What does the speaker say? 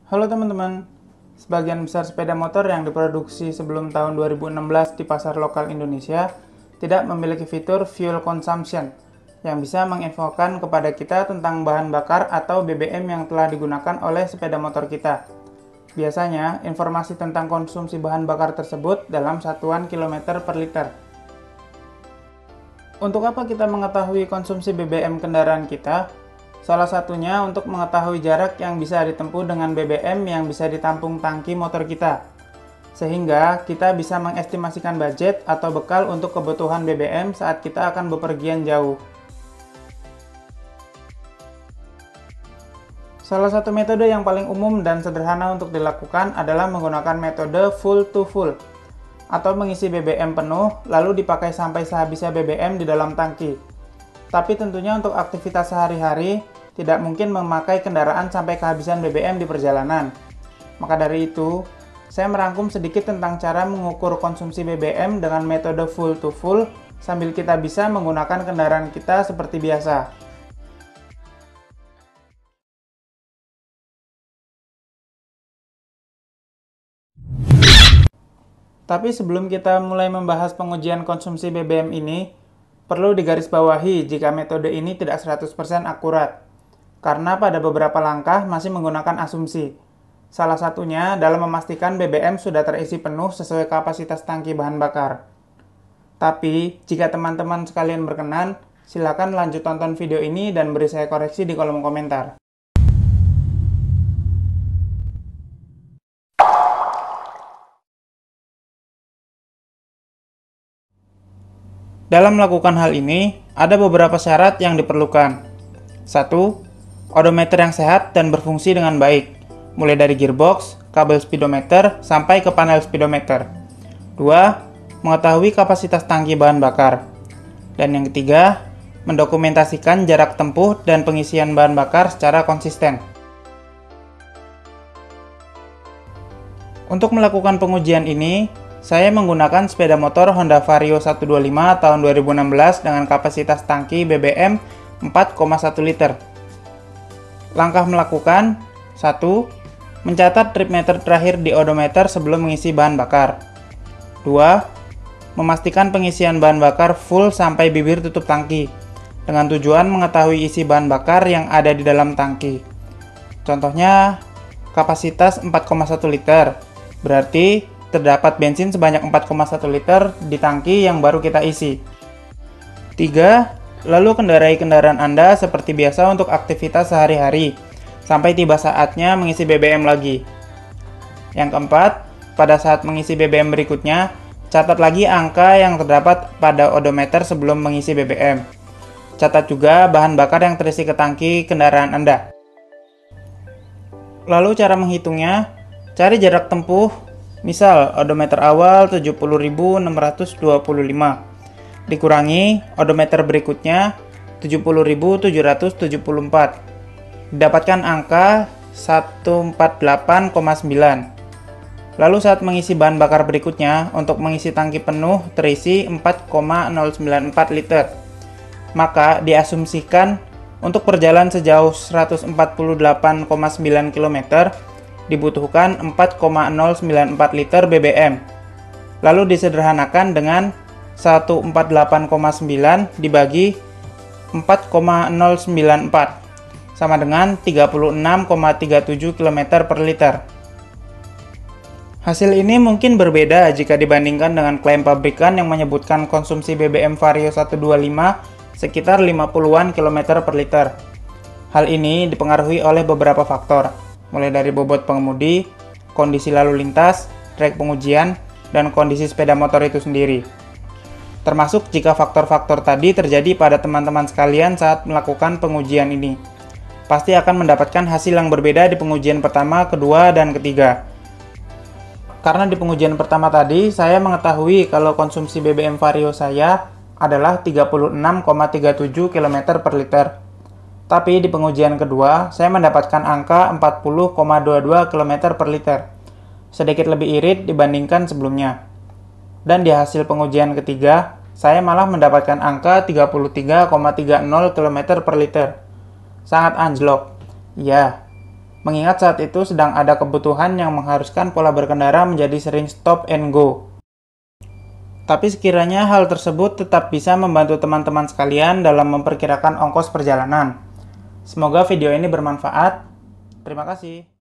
Halo teman-teman, sebagian besar sepeda motor yang diproduksi sebelum tahun 2016 di pasar lokal Indonesia tidak memiliki fitur fuel consumption yang bisa menginfokan kepada kita tentang bahan bakar atau BBM yang telah digunakan oleh sepeda motor kita. Biasanya, informasi tentang konsumsi bahan bakar tersebut dalam satuan kilometer per liter. Untuk apa kita mengetahui konsumsi BBM kendaraan kita? Salah satunya untuk mengetahui jarak yang bisa ditempuh dengan BBM yang bisa ditampung tangki motor kita. Sehingga kita bisa mengestimasikan budget atau bekal untuk kebutuhan BBM saat kita akan bepergian jauh. Salah satu metode yang paling umum dan sederhana untuk dilakukan adalah menggunakan metode full to full, atau mengisi BBM penuh lalu dipakai sampai sehabisnya BBM di dalam tangki. Tapi tentunya untuk aktivitas sehari-hari tidak mungkin memakai kendaraan sampai kehabisan BBM di perjalanan. Maka dari itu, saya merangkum sedikit tentang cara mengukur konsumsi BBM dengan metode full to full sambil kita bisa menggunakan kendaraan kita seperti biasa. Tapi sebelum kita mulai membahas pengujian konsumsi BBM ini, perlu digarisbawahi jika metode ini tidak 100% akurat, karena pada beberapa langkah masih menggunakan asumsi. Salah satunya dalam memastikan BBM sudah terisi penuh sesuai kapasitas tangki bahan bakar. Tapi, jika teman-teman sekalian berkenan, silakan lanjut tonton video ini dan beri saya koreksi di kolom komentar. Dalam melakukan hal ini, ada beberapa syarat yang diperlukan. 1. Odometer yang sehat dan berfungsi dengan baik, mulai dari gearbox, kabel speedometer, sampai ke panel speedometer. 2. Mengetahui kapasitas tangki bahan bakar. Dan yang ketiga, mendokumentasikan jarak tempuh dan pengisian bahan bakar secara konsisten. Untuk melakukan pengujian ini, saya menggunakan sepeda motor Honda Vario 125 tahun 2016 dengan kapasitas tangki BBM 4,1 liter. Langkah melakukan: 1. Mencatat trip meter terakhir di odometer sebelum mengisi bahan bakar. 2. Memastikan pengisian bahan bakar full sampai bibir tutup tangki, dengan tujuan mengetahui isi bahan bakar yang ada di dalam tangki. Contohnya, kapasitas 4,1 liter, berarti terdapat bensin sebanyak 4,1 liter di tangki yang baru kita isi. 3. Lalu kendarai kendaraan Anda seperti biasa untuk aktivitas sehari-hari, sampai tiba saatnya mengisi BBM lagi. Yang keempat, pada saat mengisi BBM berikutnya, catat lagi angka yang terdapat pada odometer sebelum mengisi BBM. Catat juga bahan bakar yang terisi ke tangki kendaraan Anda. Lalu cara menghitungnya, cari jarak tempuh. Misal, odometer awal 70.625, dikurangi odometer berikutnya 70.774, didapatkan angka 148,9. Lalu saat mengisi bahan bakar berikutnya, untuk mengisi tangki penuh terisi 4,094 liter. Maka diasumsikan untuk perjalanan sejauh 148,9 km, dibutuhkan 4,094 liter BBM. Lalu disederhanakan dengan 148,9 dibagi 4,094 sama dengan 36,37 km per liter. Hasil ini mungkin berbeda jika dibandingkan dengan klaim pabrikan yang menyebutkan konsumsi BBM Vario 125 sekitar 50-an km per liter. Hal ini dipengaruhi oleh beberapa faktor, mulai dari bobot pengemudi, kondisi lalu lintas, trek pengujian, dan kondisi sepeda motor itu sendiri. Termasuk jika faktor-faktor tadi terjadi pada teman-teman sekalian saat melakukan pengujian ini. Pasti akan mendapatkan hasil yang berbeda di pengujian pertama, kedua, dan ketiga. Karena di pengujian pertama tadi, saya mengetahui kalau konsumsi BBM Vario saya adalah 36,37 km per liter. Tapi di pengujian kedua, saya mendapatkan angka 40,22 km per liter, sedikit lebih irit dibandingkan sebelumnya. Dan di hasil pengujian ketiga, saya malah mendapatkan angka 33,30 km per liter. Sangat anjlok. Ya, mengingat saat itu sedang ada kebutuhan yang mengharuskan pola berkendara menjadi sering stop and go. Tapi sekiranya hal tersebut tetap bisa membantu teman-teman sekalian dalam memperkirakan ongkos perjalanan. Semoga video ini bermanfaat. Terima kasih.